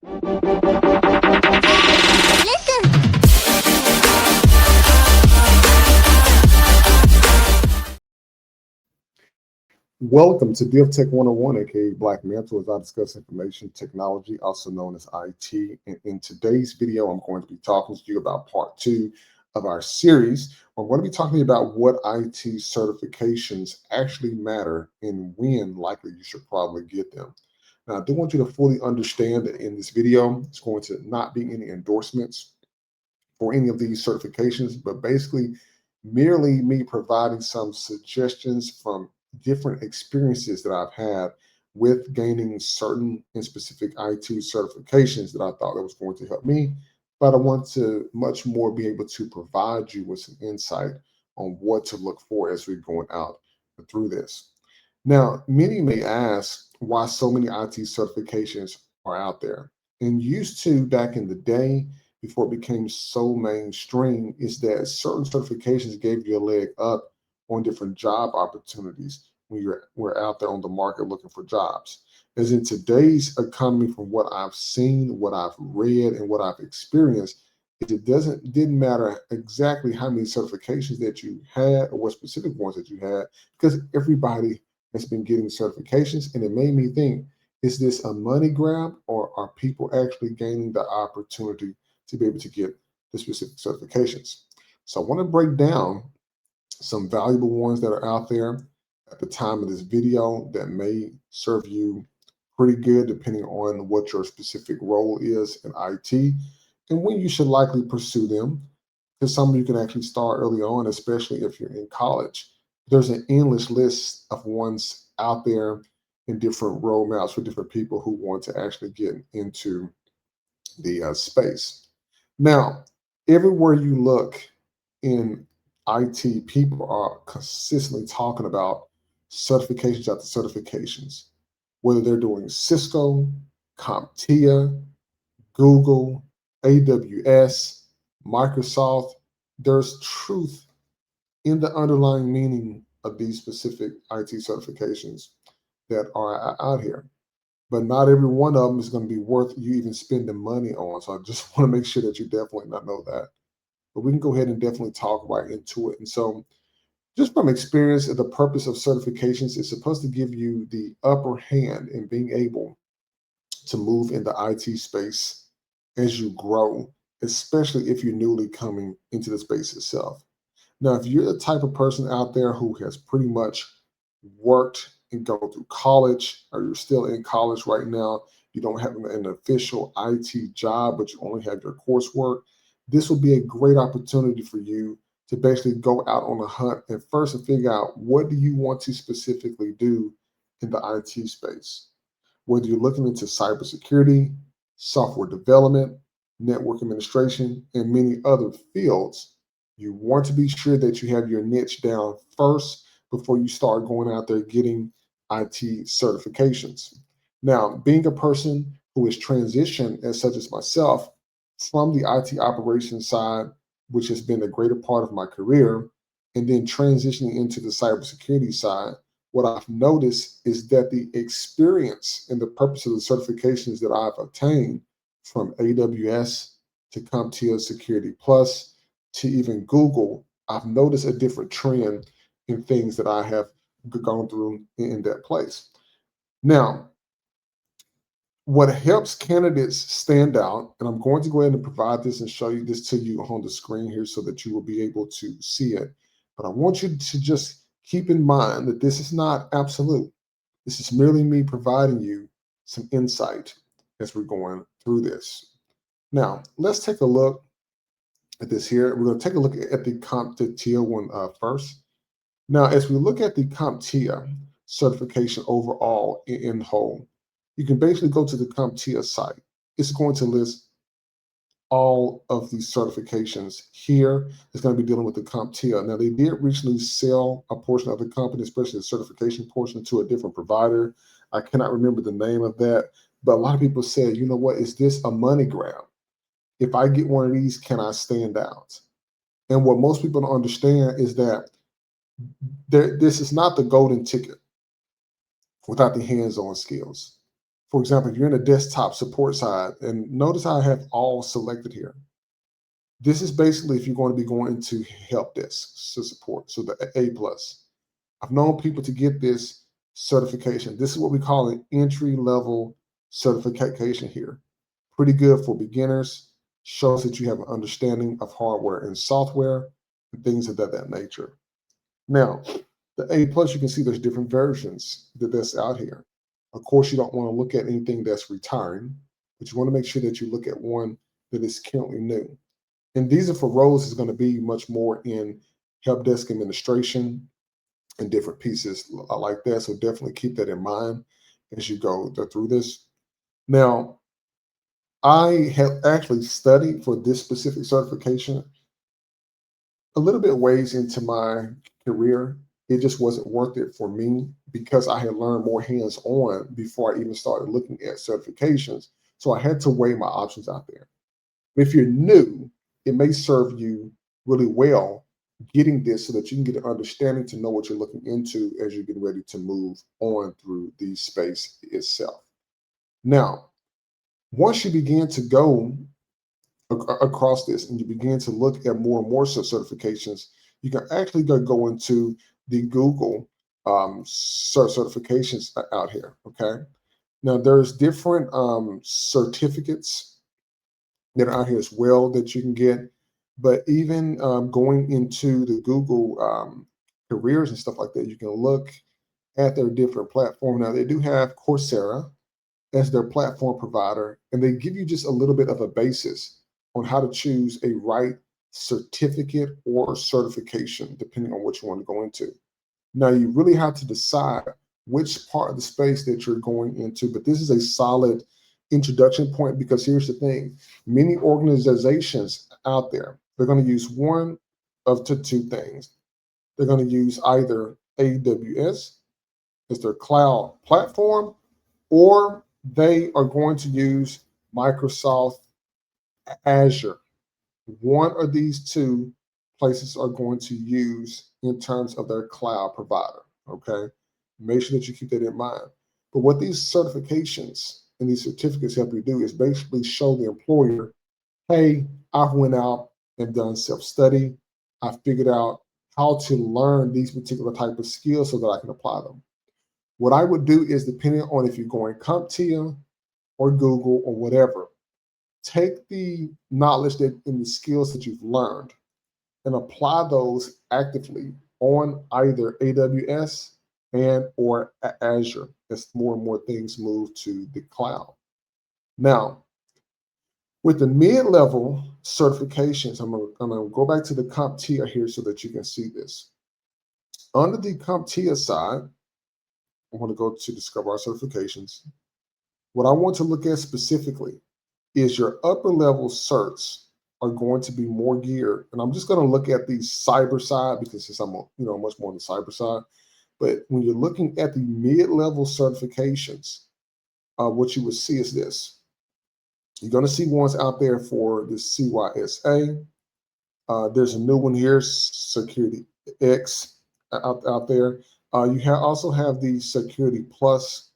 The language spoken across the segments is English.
Welcome to DevTech 101, aka Black Mentor, as I discuss information technology, also known as IT. And in today's video, I'm going to be talking to you about part 2 of our series. I'm going to be talking about what IT certifications actually matter and when likely you should probably get them. Now, I do want you to fully understand that in this video, it's going to not be any endorsements for any of these certifications, but basically merely me providing some suggestions from different experiences that I've had with gaining certain and specific IT certifications that I thought that was going to help me. But I want to much more be able to provide you with some insight on what to look for as we're going out through this. Now, many may ask why so many IT certifications are out there. And used to back in the day, before it became so mainstream, is that certain certifications gave you a leg up on different job opportunities when we're out there on the market looking for jobs. As in today's economy, from what I've seen, what I've read, and what I've experienced, didn't matter exactly how many certifications that you had or what specific ones that you had, because everybody has been getting certifications, and it made me think, is this a money grab, or are people actually gaining the opportunity to be able to get the specific certifications? So I want to break down some valuable ones that are out there at the time of this video that may serve you pretty good depending on what your specific role is in IT and when you should likely pursue them. Because some of you can actually start early on, especially if you're in college. There's an endless list of ones out there in different roadmaps for different people who want to actually get into the space. Now, everywhere you look in IT, people are consistently talking about certifications after certifications, whether they're doing Cisco, CompTIA, Google, AWS, Microsoft. There's truth in the underlying meaning of these specific IT certifications that are out here. But not every one of them is going to be worth you even spending money on. So I just want to make sure that you definitely not know that. But we can go ahead and definitely talk right into it. And so just from experience, the purpose of certifications is supposed to give you the upper hand in being able to move in the IT space as you grow, especially if you're newly coming into the space itself. Now, if you're the type of person out there who has pretty much worked and go through college, or you're still in college right now, you don't have an official IT job, but you only have your coursework, this will be a great opportunity for you to basically go out on a hunt and first figure out what do you want to specifically do in the IT space. Whether you're looking into cybersecurity, software development, network administration, and many other fields, you want to be sure that you have your niche down first before you start going out there getting IT certifications. Now, being a person who is transitioned, as such as myself, from the IT operations side, which has been a greater part of my career, and then transitioning into the cybersecurity side, what I've noticed is that the experience and the purpose of the certifications that I've obtained, from AWS to CompTIA Security Plus to even Google, I've noticed a different trend in things that I have gone through in that place. Now, what helps candidates stand out, and I'm going to go ahead and provide this and show you this to you on the screen here so that you will be able to see it. But I want you to just keep in mind that this is not absolute. This is merely me providing you some insight as we're going through this. Now, let's take a look at this here. We're going to take a look at the CompTIA one first. Now, as we look at the CompTIA certification overall in whole, you can basically go to the CompTIA site. It's going to list all of these certifications here. It's going to be dealing with the CompTIA. Now, they did recently sell a portion of the company, especially the certification portion, to a different provider. I cannot remember the name of that, but a lot of people said, you know what, is this a money grab? If I get one of these, can I stand out? And what most people don't understand is that this is not the golden ticket without the hands-on skills. For example, if you're in a desktop support side, and notice how I have all selected here. This is basically if you're going to be going into help desk support, so the A plus. I've known people to get this certification. This is what we call an entry level certification here. Pretty good for beginners. Shows that you have an understanding of hardware and software and things of that nature. Now, the A plus, you can see there's different versions that's out here. Of course, you don't want to look at anything that's retiring, but you want to make sure that you look at one that is currently new. And these are for roles that's going to be much more in help desk administration and different pieces like that. So definitely keep that in mind as you go through this. Now, I have actually studied for this specific certification a little bit ways into my career. It just wasn't worth it for me because I had learned more hands-on before I even started looking at certifications. So I had to weigh my options out there. If you're new, it may serve you really well getting this so that you can get an understanding to know what you're looking into as you're getting ready to move on through the space itself. Now, once you begin to go across this and you begin to look at more and more certifications, you can actually go into the Google certifications out here. Okay. Now, there's different certificates that are out here as well that you can get. But even going into the Google careers and stuff like that, you can look at their different platform. Now, they do have Coursera as their platform provider, and they give you just a little bit of a basis on how to choose a right certificate or certification, depending on what you want to go into. Now, you really have to decide which part of the space that you're going into, but this is a solid introduction point because here's the thing. Many organizations out there, they're going to use one of two things. They're going to use either AWS as their cloud platform, or they are going to use Microsoft Azure. One of these two places are going to use in terms of their cloud provider. Okay. Make sure that you keep that in mind. But what these certifications and these certificates help you do is basically show the employer, hey, I went out and done self-study. I figured out how to learn these particular type of skills so that I can apply them. What I would do is, depending on if you're going CompTIA or Google or whatever, take the knowledge that and the skills that you've learned and apply those actively on either AWS and or Azure as more and more things move to the cloud. Now, with the mid-level certifications, I'm gonna go back to the CompTIA here so that you can see this. Under the CompTIA side, I want to go to discover our certifications. What I want to look at specifically is your upper level certs are going to be more geared. And I'm just going to look at the cyber side because since I'm much more on the cyber side. But when you're looking at the mid-level certifications, what you would see is this. You're going to see ones out there for the CYSA. There's a new one here, Security X out there. You also have the Security Plus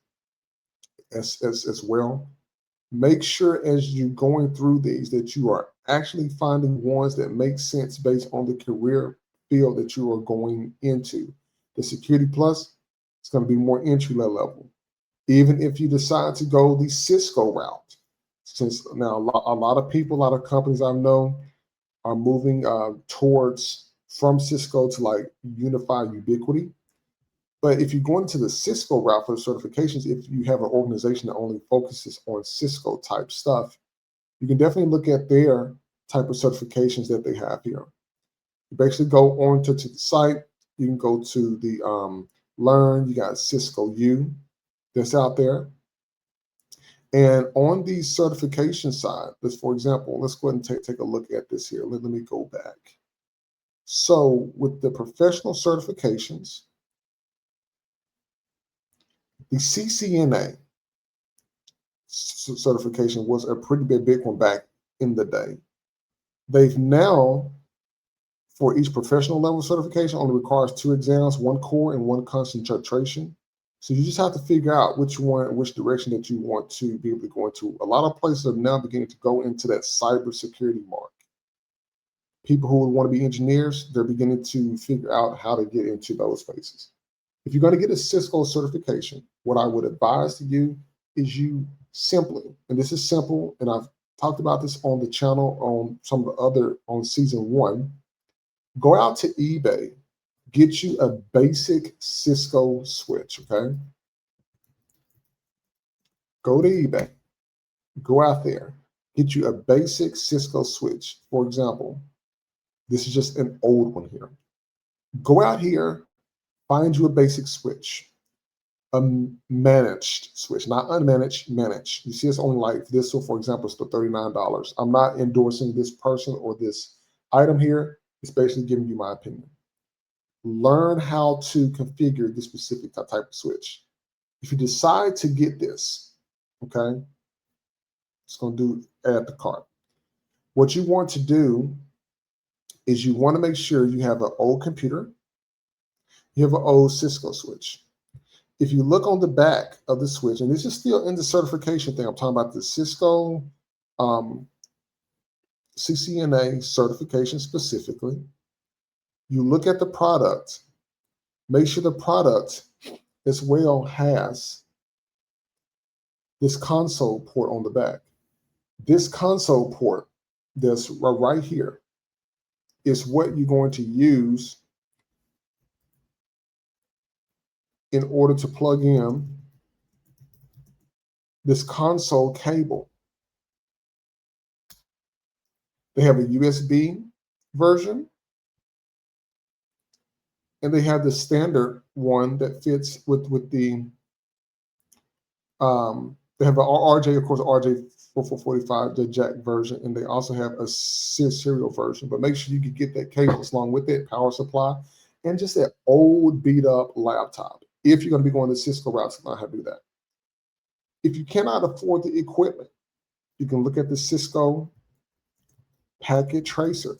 as well. Make sure as you're going through these that you are actually finding ones that make sense based on the career field that you are going into. The Security Plus is going to be more entry level. Even if you decide to go the Cisco route, since now a lot of people, a lot of companies I know are moving towards from Cisco to like unified ubiquity. But if you're going to the Cisco route for the certifications, if you have an organization that only focuses on Cisco type stuff, you can definitely look at their type of certifications that they have here. You basically go on to the site. You can go to the Learn. You got Cisco U that's out there. And on the certification side, for example, let's go ahead and take a look at this here. Let me go back. So with the professional certifications, the CCNA certification was a pretty big one back in the day. They've now, for each professional level certification, only requires 2 exams, 1 core and 1 concentration. So you just have to figure out which direction that you want to be able to go into. A lot of places are now beginning to go into that cybersecurity mark. People who want to be engineers, they're beginning to figure out how to get into those spaces. If you're going to get a Cisco certification, what I would advise to you is you simply, and this is simple, and I've talked about this on the channel on some of the other, on season 1, go out to eBay, get you a basic Cisco switch, okay? Go to eBay, go out there, get you a basic Cisco switch. For example, this is just an old one here. Go out here, find you a basic switch, a managed switch, not unmanaged, managed. You see it's on like this, so for example, it's for $39. I'm not endorsing this person or this item here. It's basically giving you my opinion. Learn how to configure this specific type of switch. If you decide to get this, okay, it's going to do add to cart. What you want to do is you want to make sure you have an old computer, you have an old Cisco switch. If you look on the back of the switch, and this is still in the certification thing, I'm talking about the Cisco CCNA certification specifically. You look at the product, make sure the product as well has this console port on the back. This console port that's right here is what you're going to use in order to plug in this console cable. They have a USB version, and they have the standard one that fits with the they have an RJ, of course, RJ4445, the jack version, and they also have a serial version. But make sure you can get that cable along with it, power supply, and just that old beat up laptop. If you're going to be going the Cisco route, you know how to do that. If you cannot afford the equipment, you can look at the Cisco Packet Tracer.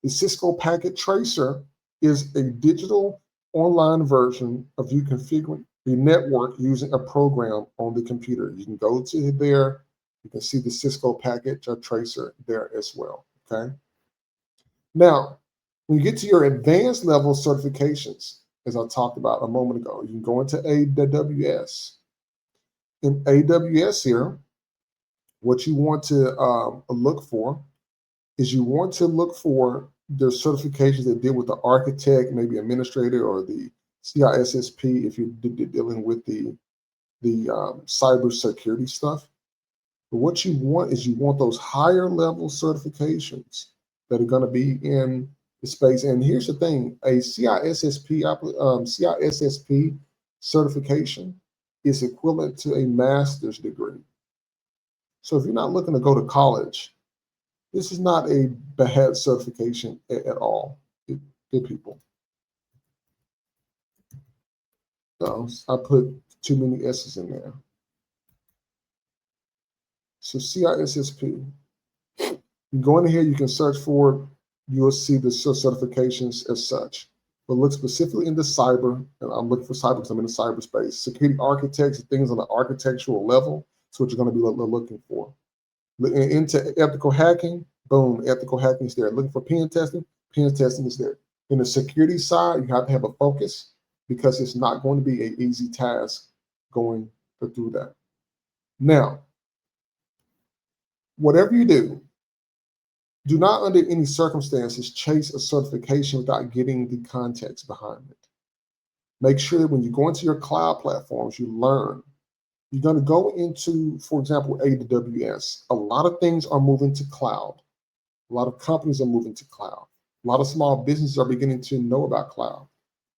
The Cisco Packet Tracer is a digital online version of you configuring the network using a program on the computer. You can go to there, you can see the Cisco Packet Tracer there as well, okay? Now, when you get to your advanced level certifications, as I talked about a moment ago, you can go into AWS. In AWS here, what you want to look for is you want to look for their certifications that deal with the architect, maybe administrator, or the CISSP if you're dealing with the cyber security stuff. But what you want is you want those higher level certifications that are going to be in the space. And here's the thing: a CISSP certification is equivalent to a master's degree. So if you're not looking to go to college, this is not a bad certification at all. Good people. No, I put too many S's in there. So CISSP. You go in here, you can search for it. You'll see the certifications as such. But look specifically into cyber, and I'm looking for cyber because I'm in the cyberspace. Security architects, things on the architectural level. That's what you're going to be looking for. Into ethical hacking, boom, ethical hacking is there. Looking for pen testing is there. In the security side, you have to have a focus because it's not going to be an easy task going through that. Now, whatever you do not under any circumstances chase a certification without getting the context behind it. Make sure that when you go into your cloud platforms, you learn. You're going to go into, for example, AWS. A lot of things are moving to cloud. A lot of companies are moving to cloud. A lot of small businesses are beginning to know about cloud.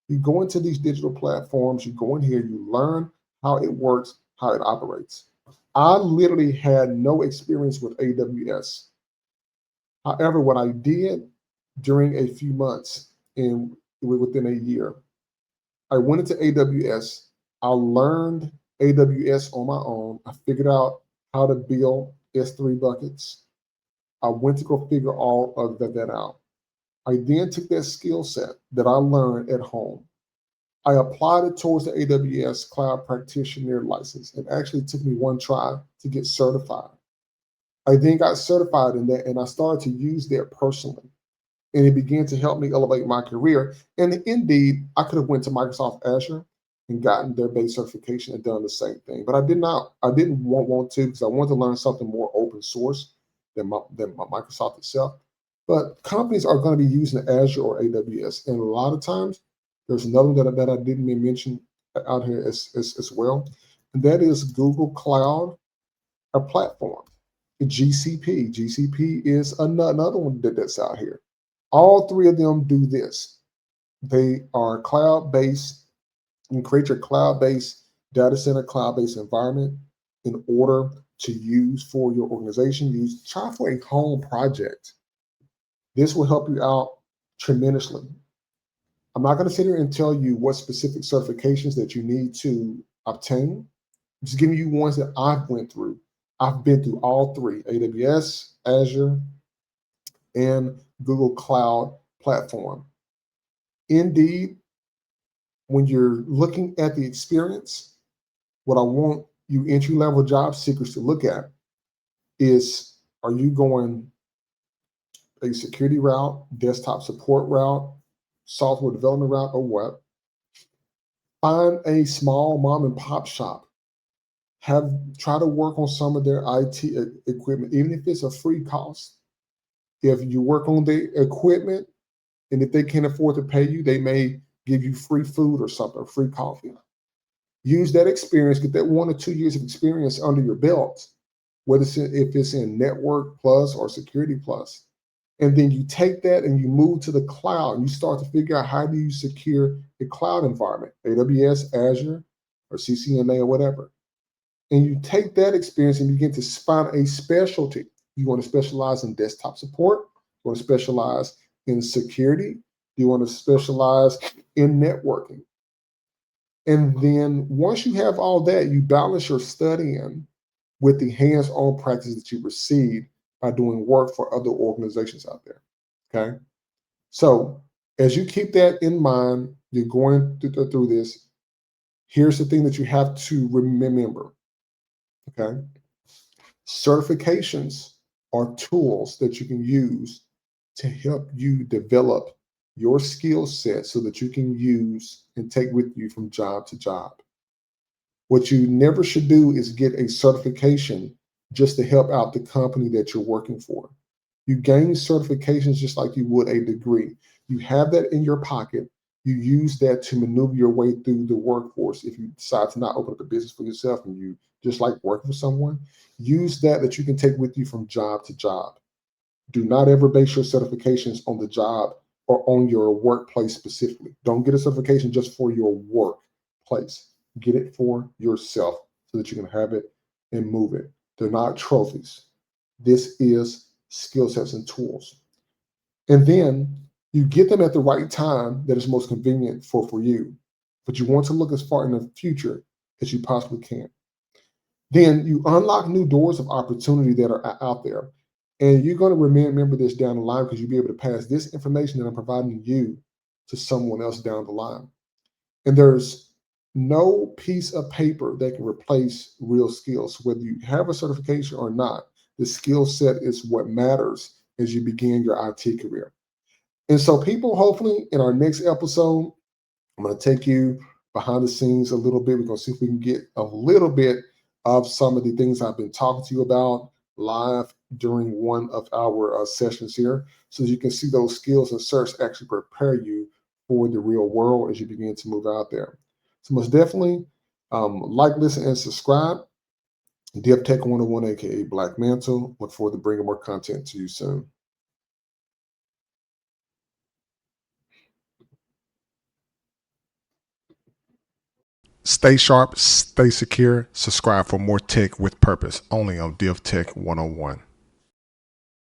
You go into these digital platforms, you go in here, you learn how it works, how it operates. I literally had no experience with AWS. However, what I did during a few months and within a year, I went into AWS. I learned AWS on my own. I figured out how to build S3 buckets. I went to go figure all of that out. I then took that skill set that I learned at home I applied it towards the AWS Cloud Practitioner license. It actually took me one try to get certified. I then got certified in that and I started to use that personally. And it began to help me elevate my career. And indeed, I could have went to Microsoft Azure and gotten their base certification and done the same thing. But I did not, I didn't want to because I wanted to learn something more open source than Microsoft itself. But companies are going to be using Azure or AWS. And a lot of times, there's another one that I didn't mention out here as well. And that is Google Cloud, a platform. GCP. GCP is another one that's out here. All three of them do this. They are cloud-based. You can create your cloud-based data center, cloud-based environment in order to use for your organization. Try for a home project. This will help you out tremendously. I'm not going to sit here and tell you what specific certifications that you need to obtain. I'm just giving you ones that I've went through. I've been through all three: AWS, Azure, and Google Cloud Platform. Indeed, when you're looking at the experience, what I want you entry-level job seekers to look at is, are you going a security route, desktop support route, software development route, or what? Find a small mom and pop shop. Try to work on some of their IT equipment, even if it's a free cost. If you work on the equipment, and if they can't afford to pay you, they may give you free food or something, or free coffee. Use that experience, get that 1 or 2 years of experience under your belt, whether if it's in Network Plus or Security Plus. And then you take that and you move to the cloud and you start to figure out, how do you secure a cloud environment, AWS, Azure, or CCNA or whatever. And you take that experience and begin to find a specialty. You want to specialize in desktop support, you want to specialize in security, you want to specialize in networking. And then once you have all that, you balance your studying with the hands-on practice that you receive by doing work for other organizations out there. Okay. So as you keep that in mind, you're going through this. Here's the thing that you have to remember. Okay. Certifications are tools that you can use to help you develop your skill set so that you can use and take with you from job to job. What you never should do is get a certification just to help out the company that you're working for. You gain certifications just like you would a degree. You have that in your pocket. You use that to maneuver your way through the workforce. If you decide to not open up a business for yourself and you just like working for someone, use that you can take with you from job to job. Do not ever base your certifications on the job or on your workplace specifically. Don't get a certification just for your workplace. Get it for yourself so that you can have it and move it. They're not trophies. This is skill sets and tools. And then you get them at the right time that is most convenient for you. But you want to look as far in the future as you possibly can. Then you unlock new doors of opportunity that are out there. And you're going to remember this down the line because you'll be able to pass this information that I'm providing you to someone else down the line. And there's no piece of paper that can replace real skills. Whether you have a certification or not, the skill set is what matters as you begin your IT career. And so people, hopefully in our next episode, I'm going to take you behind the scenes a little bit. We're going to see if we can get a little bit of some of the things I've been talking to you about live during one of our sessions here, so that you can see those skills and certs actually prepare you for the real world as you begin to move out there. So most definitely like, listen, and subscribe. DevTech 101, aka Black Mantle. Look forward to bringing more content to you soon. Stay sharp, stay secure, subscribe for more tech with purpose, only on DevTech 101.